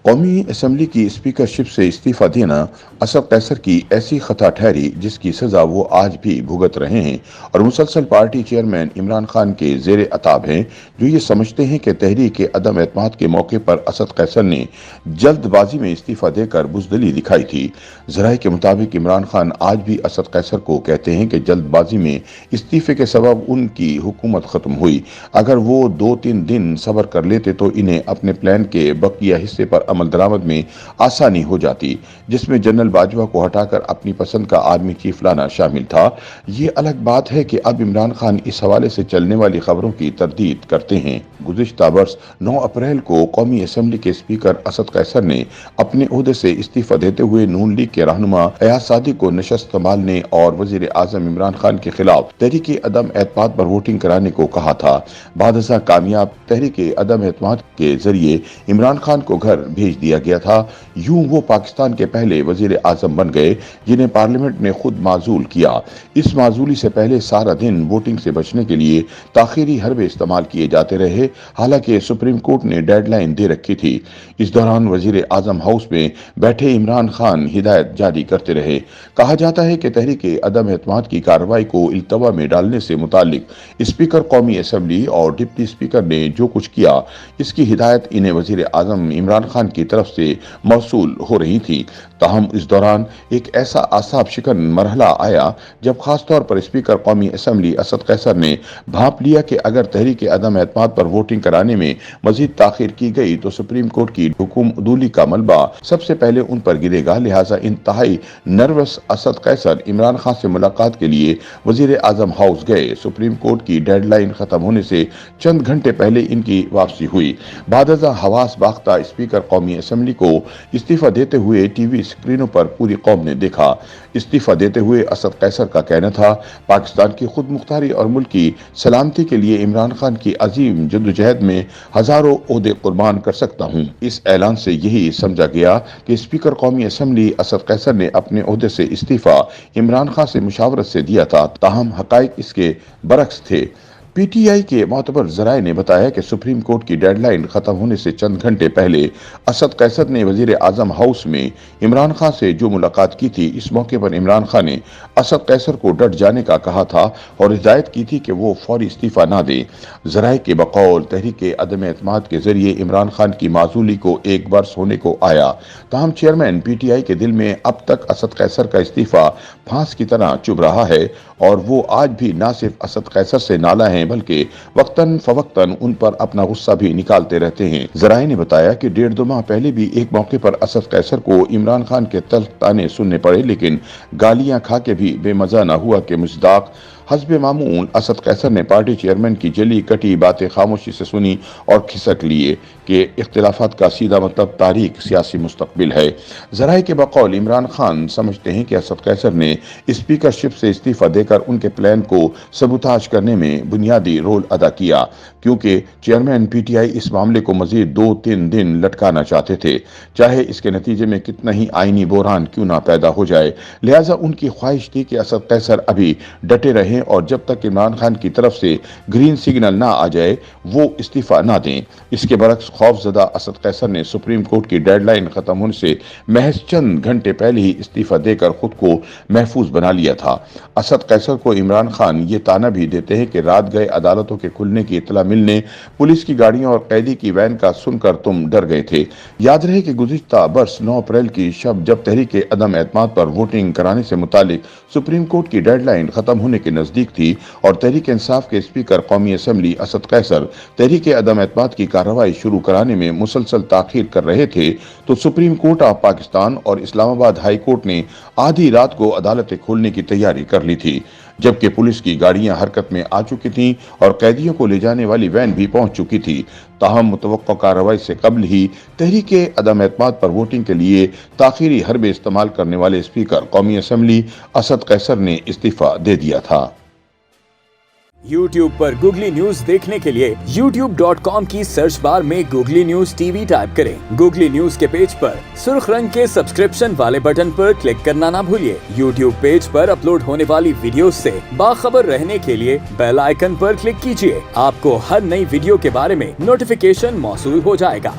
कौमी असम्बली की स्पीकरशिप से इस्तीफा देना असद कैसर की ऐसी खता ठहरी जिसकी सजा वो आज भी भुगत रहे हैं और मुसलसल पार्टी चेयरमैन इमरान खान के जेर अताब हैं, जो ये समझते हैं कि तहरीक अदम एतमाद के मौके पर असद कैसर ने जल्दबाजी में इस्तीफा देकर बुजदली दिखाई थी। जराये के मुताबिक इमरान खान आज भी असद कैसर को कहते हैं कि जल्दबाजी में इस्तीफे के सबब उनकी हुकूमत खत्म हुई। अगर वो 2-3 दिन सब्र कर लेते तो इन्हें अपने प्लान के बकिया हिस्से पर अमल दरामद में आसानी हो जाती, जिसमें जनरल बाजवा को हटाकर अपनी पसंद का आर्मी चीफ लाना शामिल था। ये अलग बात है कि अब इमरान खान इस हवाले से चलने वाली खबरों की तरदीद करते हैं। गुज़िश्ता वर्ष 9 अप्रैल को कौमी असम्बली के स्पीकर असद कैसर ने अपने ओहदे से इस्तीफा देते हुए नून लीग के रहनुमा अयाज सादिक को नशस्त संभालने और वजीर आजम इमरान खान के खिलाफ तहरीक अदम एतमाद पर वोटिंग कराने को कहा था। बादशाह कामयाब तहरीक अदम एतमाद के जरिए इमरान खान को घर भेज दिया गया था। यूं वो पाकिस्तान के पहले वजीर आजम बन गए जिन्हें पार्लियामेंट ने खुद माजूल किया। इस माजूली से पहले सारा दिन वोटिंग से बचने के लिए ताखीरी हरबे इस्तेमाल किए जाते रहे, हालांकि सुप्रीम कोर्ट ने डेडलाइन दे रखी थी। इस दौरान वजीर आजम हाउस में बैठे इमरान खान हिदायत जारी करते रहे। कहा जाता है कि तहरीक अदम एतमाद की कार्रवाई को इल्तवा में डालने से मुतालिक स्पीकर कौमी असम्बली और डिप्टी स्पीकर ने जो कुछ किया, इसकी हिदायत इन्हें वजीर आजम इमरान खान की तरफ से मौसूल हो रही थी। ताहम इस दौरान एक ऐसा आसाब शिकन मरहला आया जब खास तौर पर स्पीकर कौमी असम्बली असद कैसर ने भांप लिया कि अगर तहरीक अदम एतमाद पर वोटिंग कराने में मजीद ताखिर की गई तो सुप्रीम कोर्ट की हुकुम उदूली का मलबा सबसे पहले उन पर गिरेगा। लिहाजा इंतहाई नर्वस असद कैसर इमरान खान से मुलाकात के लिए वजीर आजम हाउस गए। सुप्रीम कोर्ट की डेडलाइन खत्म होने से चंद घंटे पहले इनकी वापसी हुई। बादजा हवास बाख्ता स्पीकर कौमी असम्बली को इस्तीफा देते हुए टीवी स्क्रीनों पर पूरी कौम ने देखा। इस्तीफा देते हुए असद कैसर का कहना था, पाकिस्तान की खुद मुख्तारी और मुल्क की सलामती के लिए इमरान खान की अजीम जद्दोजहद में हजारों ओहदे कुर्बान कर सकता हूँ। इस ऐलान से यही समझा गया कि स्पीकर कौमी असम्बली असद कैसर ने अपने ओहदे से इस्तीफा इमरान खान से मुशावरत से दिया था। ताहम हकाइक इसके बरक्स थे। पीटीआई के मोतबर जराये ने बताया कि सुप्रीम कोर्ट की डेडलाइन खत्म होने से चंद घंटे पहले असद कैसर ने वजीर आजम हाउस में इमरान खान से जो मुलाकात की थी, इस मौके पर इमरान खान ने असद कैसर को डट जाने का कहा था और हिदायत की थी कि वो फौरी इस्तीफा ना दे। जराये के बकौल तहरीक अदम एतमाद के जरिए इमरान खान की माजूली को एक बरस होने को आया। ताहम चेयरमैन पीटीआई के दिल में अब तक असद कैसर का इस्तीफा फांस की तरह चुभ रहा है और वो आज भी न सिर्फ असद कैसर से नाला है बल्कि वक्तन फवक्तन उन पर अपना गुस्सा भी निकालते रहते हैं। जराये ने बताया कि 1.5-2 माह पहले भी एक मौके पर असद कैसर को इमरान खान के तल्ख ताने सुनने पड़े, लेकिन गालियां खा के भी बेमजा न हुआ कि मुजदाक हस्बे मामूल असद कैसर ने पार्टी चेयरमैन की जली कटी बातें खामोशी से सुनी और खिसक लिए कि इख्तिलाफात का सीधा मतलब तारीख सियासी मुस्तकबिल है। जराये के बकौल इमरान खान समझते हैं कि असद कैसर ने स्पीकरशिप से इस्तीफा देकर उनके प्लान को सबूताज करने में बुनियादी रोल अदा किया, क्योंकि चेयरमैन पीटीआई इस मामले को मजीद 2-3 दिन लटकाना चाहते थे, चाहे इसके नतीजे में कितना ही आईनी बोरान क्यों ना पैदा हो जाए। लिहाजा उनकी ख्वाहिश थी कि असद कैसर अभी डटे रहें और जब तक इमरान खान की तरफ से ग्रीन सिग्नल ना आ जाए वो इस्तीफा ना दें। इसके बरक्स खौफजदा असद कैसर ने सुप्रीम कोर्ट की डेडलाइन खत्म होने से महज चंद घंटे पहले ही इस्तीफा देकर खुद को महफूज बना लिया था। असद कैसर को इमरान खान ये ताना भी देते हैं कि रात गए अदालतों के खुलने की इतला मिलने पुलिस की गाड़ियों और कैदी की वैन का सुनकर तुम डर गए थे। याद रहे कि गुज़िश्ता बरस 9 अप्रैल की शब जब तहरीक अदम एतमाद पर वोटिंग कराने से मुतालिक सुप्रीम कोर्ट की डेडलाइन खत्म होने के नजदीक थी और तहरीक इंसाफ के स्पीकर कौमी असम्बली असद कैसर तहरीक अदम एतमाद की कार्रवाई शुरू कराने में मुसलसल ताखीर कर रहे थे, तो सुप्रीम कोर्ट ऑफ पाकिस्तान और इस्लामाबाद हाई कोर्ट ने आधी रात को अदालतें खोलने की तैयारी कर ली थी, जबकि पुलिस की गाड़ियां हरकत में आ चुकी थीं और कैदियों को ले जाने वाली वैन भी पहुंच चुकी थी। ताहम मुतवक्का कार्रवाई से कबल ही तहरीक अदम एतमाद पर वोटिंग के लिए ताखीरी हरबे इस्तेमाल करने वाले स्पीकर कौमी असम्बली असद कैसर ने इस्तीफा दे दिया था। YouTube पर गूगली न्यूज देखने के लिए youtube.com की सर्च बार में गूगली न्यूज टीवी टाइप करें। गूगली न्यूज के पेज पर सुर्ख रंग के सब्सक्रिप्शन वाले बटन पर क्लिक करना ना भूलिए। YouTube पेज पर अपलोड होने वाली वीडियोस से बाखबर रहने के लिए बेल आइकन पर क्लिक कीजिए। आपको हर नई वीडियो के बारे में नोटिफिकेशन मौसूल हो जाएगा।